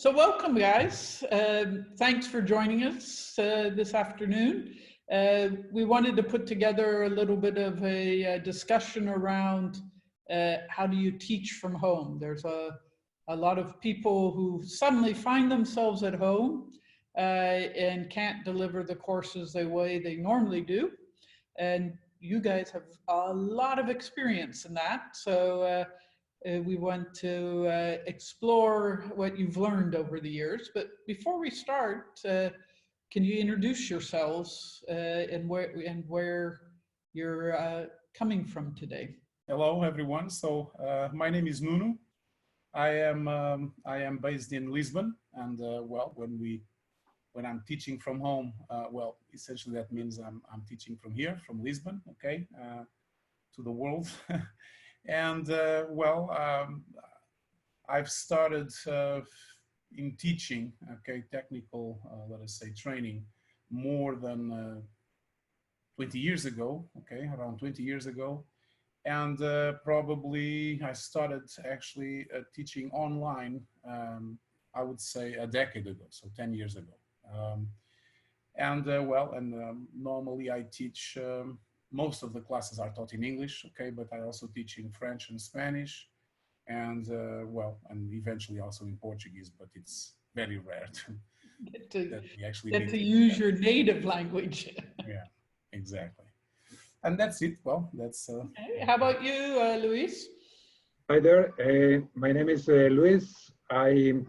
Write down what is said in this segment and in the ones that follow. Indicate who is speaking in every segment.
Speaker 1: So welcome, guys. Thanks for joining us this afternoon. We wanted to put together a little bit of a discussion around how do you teach from home. There's a lot of people who suddenly find themselves at home and can't deliver the courses the way they normally do. And you guys have a lot of experience in that. So we want to explore what you've learned over the years. But before we start, can you introduce yourselves and where you're coming from today?
Speaker 2: Hello, everyone. So my name is Nuno. I am based in Lisbon, and well, when I'm teaching from home, well, essentially that means I'm teaching from here, from Lisbon, okay, to the world. And I've started in teaching, okay, technical, let us say, training more than 20 years ago, okay, around 20 years ago. And probably I started actually teaching online, I would say a decade ago, so 10 years ago. Normally I teach, most of the classes are taught in English, okay, but I also teach in French and Spanish, and and eventually also in Portuguese, but it's very rare that we actually
Speaker 1: get to use your native language.
Speaker 2: Yeah, exactly. And that's it. Well, that's...
Speaker 1: Okay. How about you, Luis?
Speaker 3: Hi there. My name is Luis. I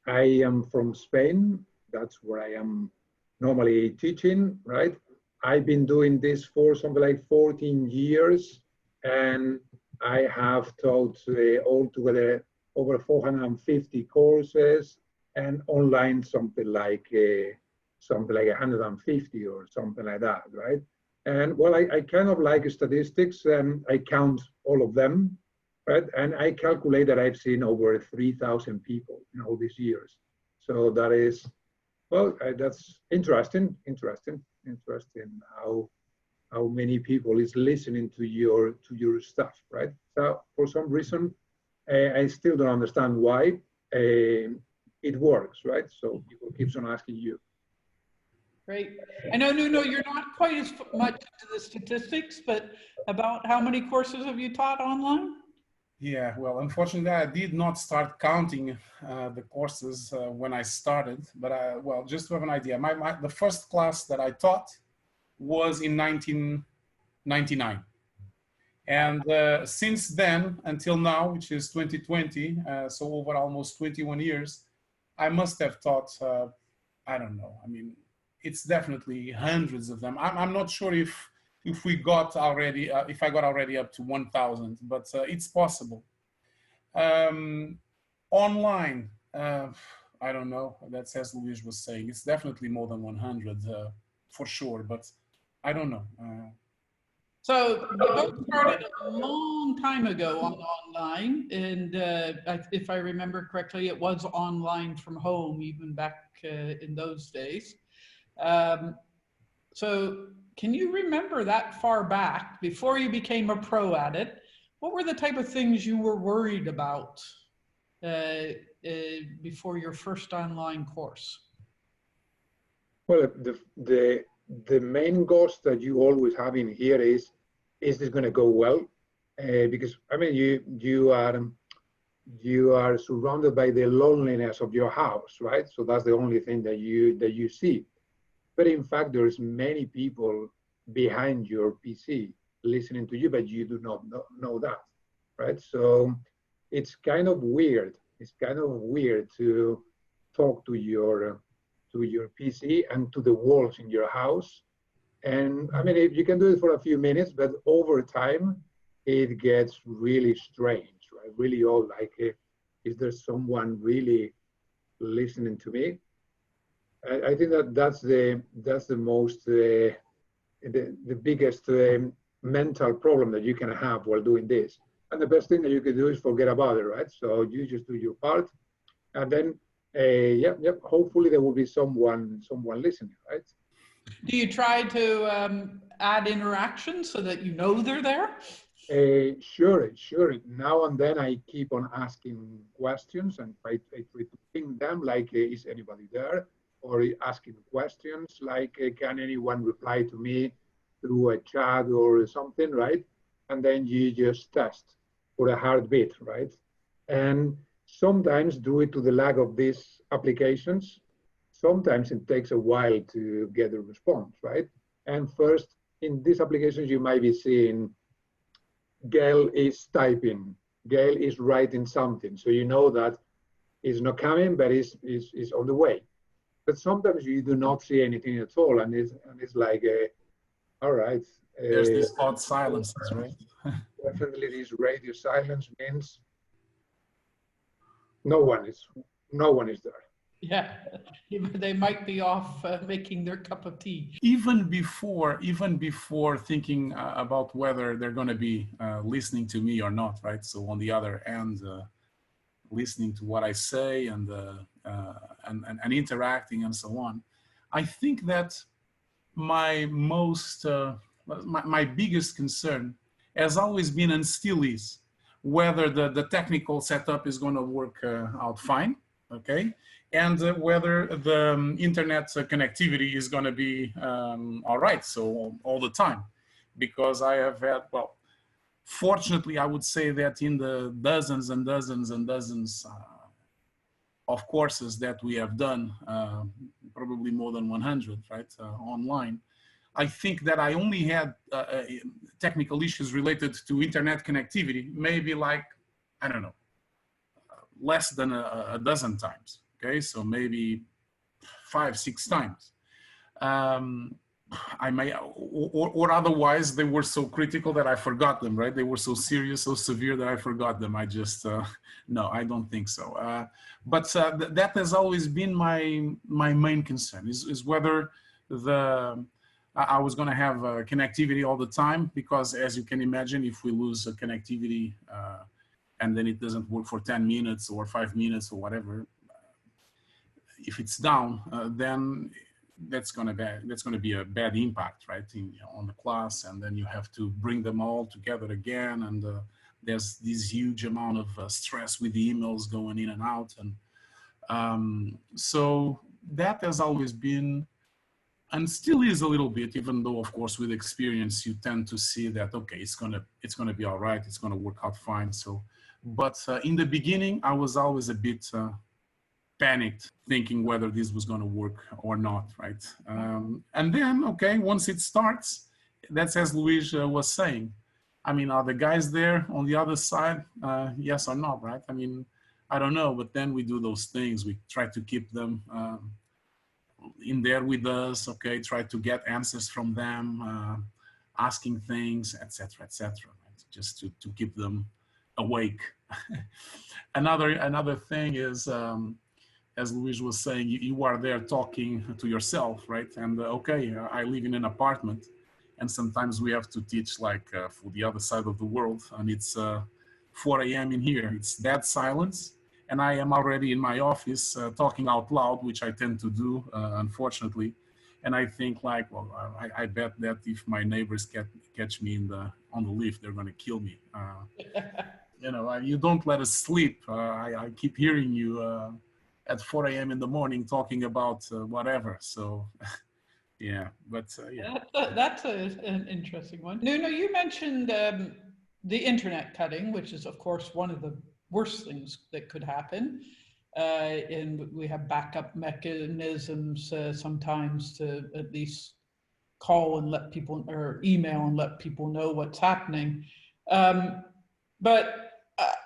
Speaker 3: am from Spain. That's where I am normally teaching, right? I've been doing this for something like 14 years, and I have taught altogether over 450 courses, and online something like 150 or something like that, right? And well, I kind of like statistics, and I count all of them, right? And I calculate that I've seen over 3,000 people in all these years. So that is, well, that's interesting how many people is listening to your stuff, right? So for some reason, I still don't understand why it works, right? So people keeps on asking you.
Speaker 1: Great. I know, Nuno, you're not quite as much into the statistics, but about how many courses have you taught online?
Speaker 2: Yeah, well, unfortunately, I did not start counting the courses when I started, but well, just to have an idea, the first class that I taught was in 1999. And since then until now, which is 2020, so over almost 21 years, I must have taught, I don't know, I mean, it's definitely hundreds of them. I'm not sure if we got already, if I got already up to 1,000, but it's possible. Online, I don't know, that's as Luis was saying, it's definitely more than 100 for sure, but I don't know.
Speaker 1: So you both started a long time ago online, and if I remember correctly, it was online from home even back in those days. So can you remember that far back, before you became a pro at it, what were the type of things you were worried about before your first online course?
Speaker 3: Well, the main ghost that you always have in here is this going to go well? Because I mean, you are surrounded by the loneliness of your house, right? So that's the only thing that you see. But in fact, there's many people behind your PC listening to you, but you do not know that, right? So it's kind of weird. It's kind of weird to talk to your PC and to the walls in your house. And I mean, you can do it for a few minutes, but over time, it gets really strange, right? Really old, like is there someone really listening to me? I think that's the most the biggest mental problem that you can have while doing this. And the best thing that you can do is forget about it, right? So you just do your part, and then hopefully there will be someone listening, right?
Speaker 1: Do you try to add interaction so that you know they're there?
Speaker 3: Sure, sure. Now and then I keep on asking questions and I try to ping them like, is anybody there? Or asking questions like, can anyone reply to me through a chat or something, right? And then you just test for a heartbeat, right? And sometimes due to the lack of these applications, sometimes it takes a while to get a response, right? And first, in these applications, you might be seeing Gail is typing, Gail is writing something. So you know that it's not coming, but it's on the way. But sometimes you do not see anything at all. And it's like, all right.
Speaker 2: There's these odd silences, right?
Speaker 3: Definitely this radio silence means no one is there.
Speaker 1: Yeah, they might be off making their cup of tea.
Speaker 2: Even before thinking about whether they're going to be listening to me or not, right? So on the other end, listening to what I say and interacting and so on. I think that my biggest concern has always been and still is whether the technical setup is going to work out fine, okay? And whether the internet connectivity is going to be all right, so all the time. Because I have had, well, fortunately, I would say that in the dozens and dozens and dozens of courses that we have done, probably more than 100, right, online, I think that I only had technical issues related to internet connectivity, maybe like, I don't know, less than a dozen times. Okay, so maybe 5-6 times. I may, or otherwise they were so critical that I forgot them, right? They were so serious, so severe that I forgot them. I just, no, I don't think so. But that has always been my main concern is whether I was going to have connectivity all the time, because as you can imagine, if we lose connectivity and then it doesn't work for 10 minutes or 5 minutes or whatever, if it's down, then that's going to be a bad impact, right, on the class, and then you have to bring them all together again, and there's this huge amount of stress with the emails going in and out, and so that has always been, and still is a little bit, even though of course with experience you tend to see that okay, it's gonna be all right, it's gonna work out fine. So, but in the beginning, I was always a bit panicked, thinking whether this was going to work or not, right? And then, okay, once it starts, that's as Luis was saying. I mean, are the guys there on the other side? Yes or no, right? I mean, I don't know, but then we do those things. We try to keep them in there with us, okay? Try to get answers from them, asking things, etc., right? Just to keep them awake. Another thing is, as Luis was saying, you are there talking to yourself, right? And okay, I live in an apartment, and sometimes we have to teach like for the other side of the world, and it's 4 a.m. in here. It's dead silence, and I am already in my office talking out loud, which I tend to do, unfortunately. And I think like, well, I bet that if my neighbors catch me on the lift, they're going to kill me. You know, you don't let us sleep. I keep hearing you at 4 a.m. in the morning talking about whatever. So yeah, but yeah.
Speaker 1: That's an interesting one. Nuno, you mentioned the internet cutting, which is of course one of the worst things that could happen. And we have backup mechanisms sometimes to at least call and let people, or email and let people know what's happening. But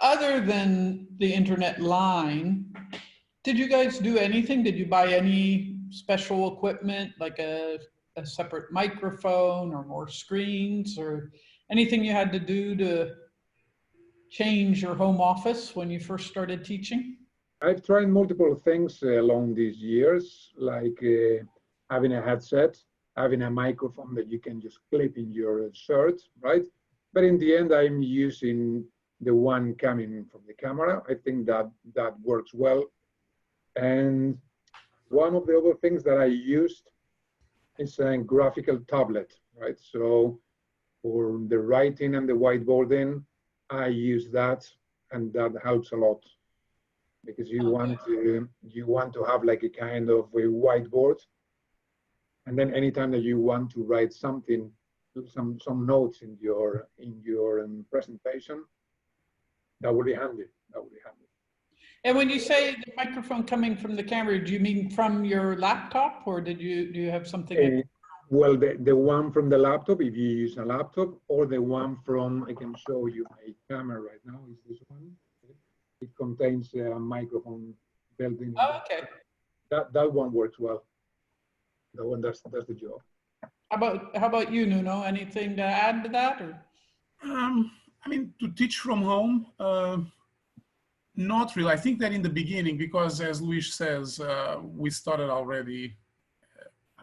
Speaker 1: other than the internet line, did you guys do anything? Did you buy any special equipment, like a separate microphone or more screens, or anything you had to do to change your home office when you first started teaching?
Speaker 3: I've tried multiple things along these years, like having a headset, having a microphone that you can just clip in your shirt, right? But in the end, I'm using the one coming from the camera. I think that works well. And one of the other things that I used is a graphical tablet, right? So for the writing and the whiteboarding, I use that, and that helps a lot because you want to have like a kind of a whiteboard, and then anytime that you want to write something, some notes in your presentation, that would be handy. That would be handy.
Speaker 1: And when you say the microphone coming from the camera, do you mean from your laptop, or do you have something?
Speaker 3: Well, the one from the laptop, if you use a laptop, or the one from, I can show you my camera right now, is this one. It contains a microphone built in.
Speaker 1: Oh, okay.
Speaker 3: That one works well. That one does the job.
Speaker 1: How about you, Nuno? Anything to add to that? Or?
Speaker 2: I mean, to teach from home, not really. I think that in the beginning, because as Luis says, we started already.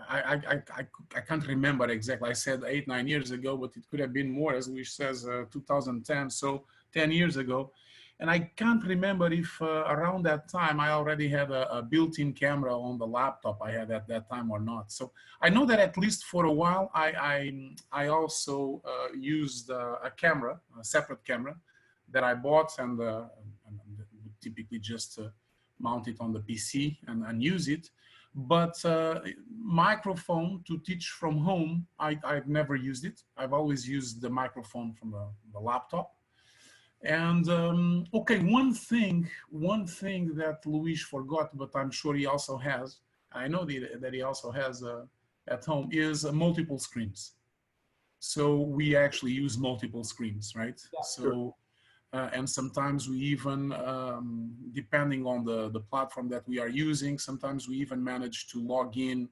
Speaker 2: I can't remember exactly. I said 8-9 years ago, but it could have been more, as Luis says, 2010. So 10 years ago. And I can't remember if around that time I already had a built-in camera on the laptop I had at that time or not. So I know that at least for a while I also used a camera, a separate camera that I bought and typically just mount it on the PC and use it. But microphone to teach from home, I've never used it. I've always used the microphone from the laptop. And okay, one thing that Luis forgot, but I'm sure he also has, I know that he also has at home, is multiple screens. So we actually use multiple screens, right? Yeah, so, sure. And sometimes we even, depending on the platform that we are using, sometimes we even manage to log in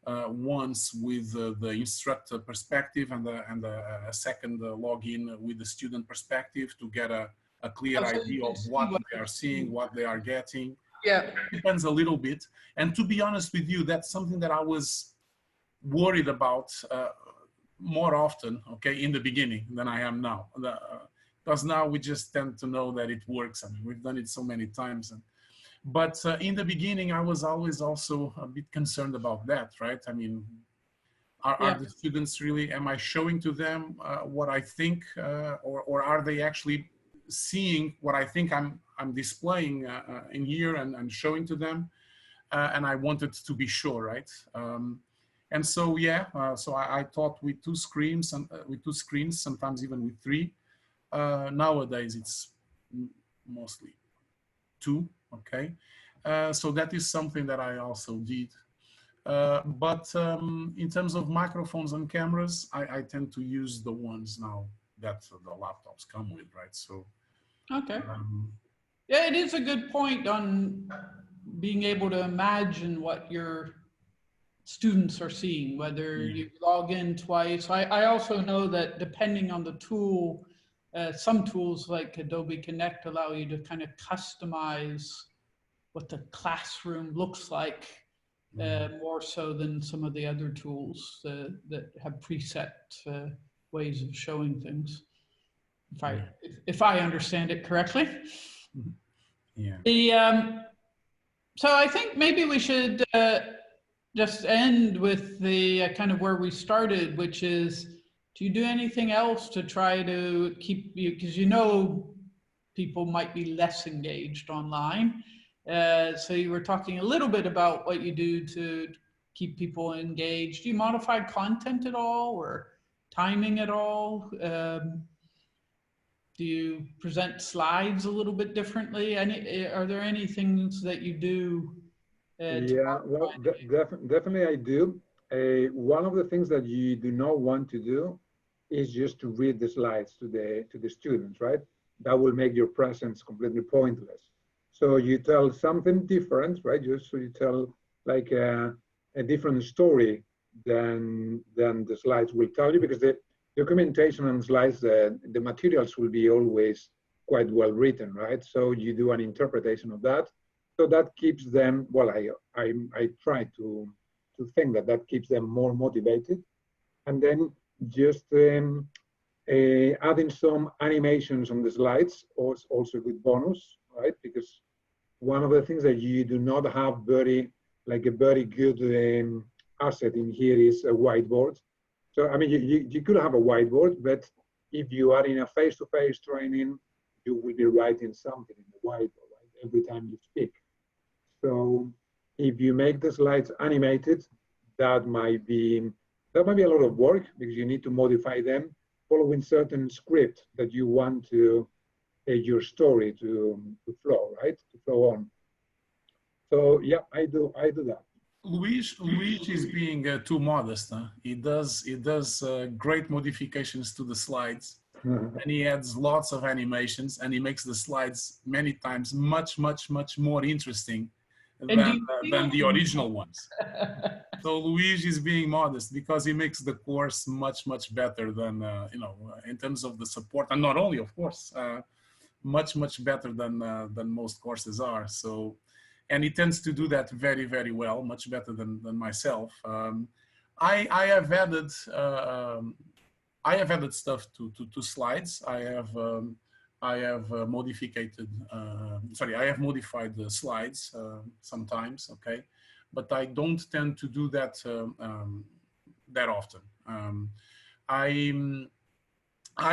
Speaker 2: once with the instructor perspective and a second login with the student perspective to get a clear idea of what they are seeing, what they are getting.
Speaker 1: Yeah,
Speaker 2: it depends a little bit. And to be honest with you, that's something that I was worried about more often, okay, in the beginning than I am now. Because now we just tend to know that it works. I mean, we've done it so many times. But in the beginning, I was always also a bit concerned about that, right? I mean, are the students really, am I showing to them what I think, or are they actually seeing what I think I'm displaying in here and showing to them? And I wanted to be sure, right? And so, yeah, so I taught with two screens, sometimes even with 3. Nowadays, it's mostly 2. Okay, so that is something that I also did. But in terms of microphones and cameras, I tend to use the ones now that the laptops come with, right? So,
Speaker 1: okay. Yeah, it is a good point on being able to imagine what your students are seeing, whether you log in twice. I also know that depending on the tool, some tools like Adobe Connect allow you to kind of customize what the classroom looks like more so than some of the other tools that have preset ways of showing things. If I understand it correctly.
Speaker 2: Yeah.
Speaker 1: So I think maybe we should just end with the kind of where we started, which is, do you do anything else to try to keep you, because you know people might be less engaged online. So you were talking a little bit about what you do to keep people engaged. Do you modify content at all or timing at all? Do you present slides a little bit differently? Are there any things that you do?
Speaker 3: Yeah, well, definitely I do. One of the things that you do not want to do is just to read the slides to the students, right? That will make your presence completely pointless. So you tell something different, right? Just so you tell like a different story than the slides will tell you, because the documentation on slides, the materials will be always quite well written, right? So you do an interpretation of that. So that keeps them, well, I try to think that keeps them more motivated. And then just adding some animations on the slides is also a good bonus, right? Because one of the things that you do not have a very good asset in here is a whiteboard. So, I mean, you could have a whiteboard, but if you are in a face-to-face training, you will be writing something in the whiteboard, right, every time you speak. So if you make the slides animated, that might be a lot of work because you need to modify them following certain script that you want to your story to flow, right? To flow on. So yeah, I do that.
Speaker 2: Luis is being too modest. Huh? He does great modifications to the slides, and he adds lots of animations, and he makes the slides many times much more interesting than the original ones. So Luis is being modest because he makes the course much better than in terms of the support, and not only, of course, much better than most courses are. So. And he tends to do that very well, much better than myself. I have added stuff to slides. I have modified the slides sometimes. Okay, but I don't tend to do that that often. I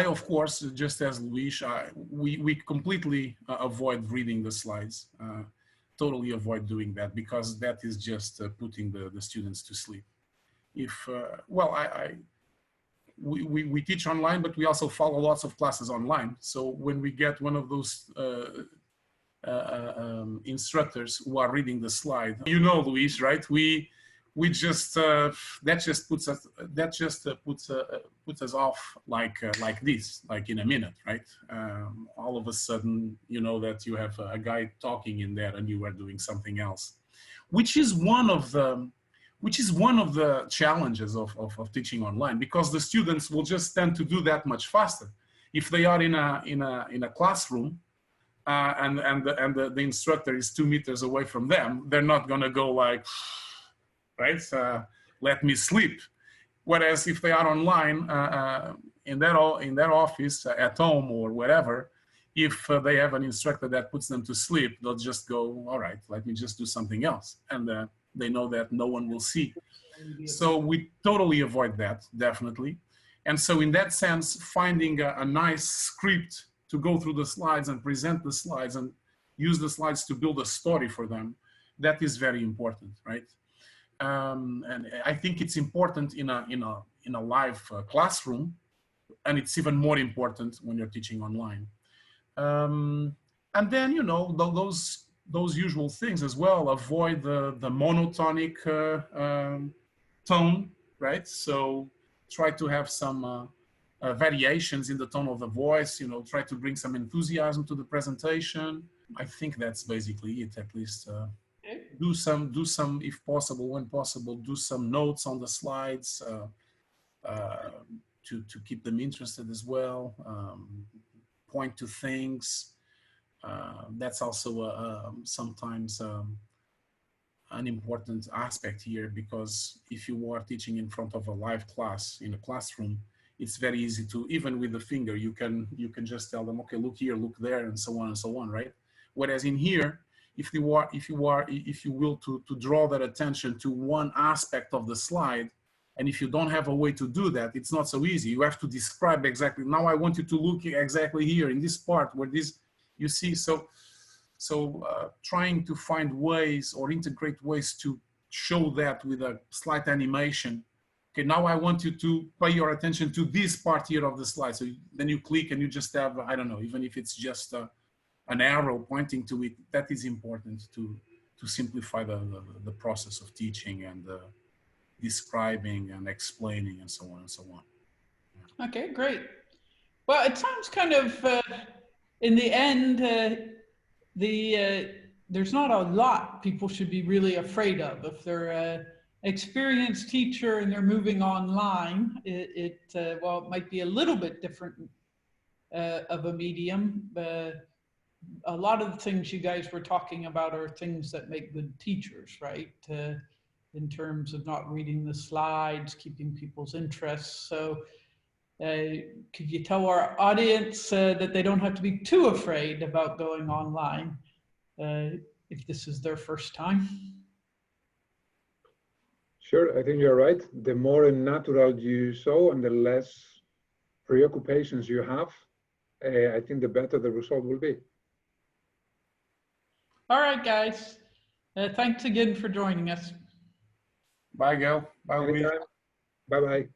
Speaker 2: of course, just as Luis, we completely avoid reading the slides. Totally avoid doing that because that is just putting the students to sleep. If we teach online, but we also follow lots of classes online. So when we get one of those instructors who are reading the slide, Luis, right? We just that just puts us off like this, like in a minute, right? All of a sudden, you know that you have a guy talking in there and you are doing something else, which is one of the challenges of teaching online, because the students will just tend to do that much faster. If they are in a classroom and the instructor is 2 meters away from them, they're not gonna go like, right? Let me sleep. Whereas if they are online in their office, at home or wherever, if they have an instructor that puts them to sleep, they'll just go, all right, let me just do something else. And they know that no one will see. So we totally avoid that, definitely. And so in that sense, finding a nice script to go through the slides and present the slides and use the slides to build a story for them, that is very important, right? And I think it's important in a live classroom, and it's even more important when you're teaching online. And then those usual things as well. Avoid the monotonic tone, right? So try to have some variations in the tone of the voice. Try to bring some enthusiasm to the presentation. I think that's basically it, at least. Do some, if possible, when possible, do some notes on the slides to keep them interested as well. Point to things. That's also sometimes an important aspect here, because if you are teaching in front of a live class in a classroom, it's very easy to, even with the finger, you can just tell them, okay, look here, look there, and so on, right? Whereas in here, if you will to draw their attention to one aspect of the slide, and if you don't have a way to do that, it's not so easy. You have to describe exactly, now I want you to look exactly here in this part where this, you see. So trying to find ways or integrate ways to show that with a slight animation. Okay, now I want you to pay your attention to this part here of the slide. So then you click and you just have, I don't know, even if it's just an arrow pointing to it, that is important to simplify the process of teaching and describing and explaining and so on and so on.
Speaker 1: Yeah. Okay, great. Well, it sounds kind of, in the end, there's not a lot people should be really afraid of. If they're an experienced teacher and they're moving online, it might be a little bit different of a medium. A lot of the things you guys were talking about are things that make good teachers, right? In terms of not reading the slides, keeping people's interests. So could you tell our audience that they don't have to be too afraid about going online if this is their first time?
Speaker 3: Sure, I think you're right. The more natural you sow and the less preoccupations you have, I think the better the result will be.
Speaker 1: All right, guys. Thanks again for joining us.
Speaker 2: Bye, Gail. Bye, Luis.
Speaker 3: Anytime. Bye-bye.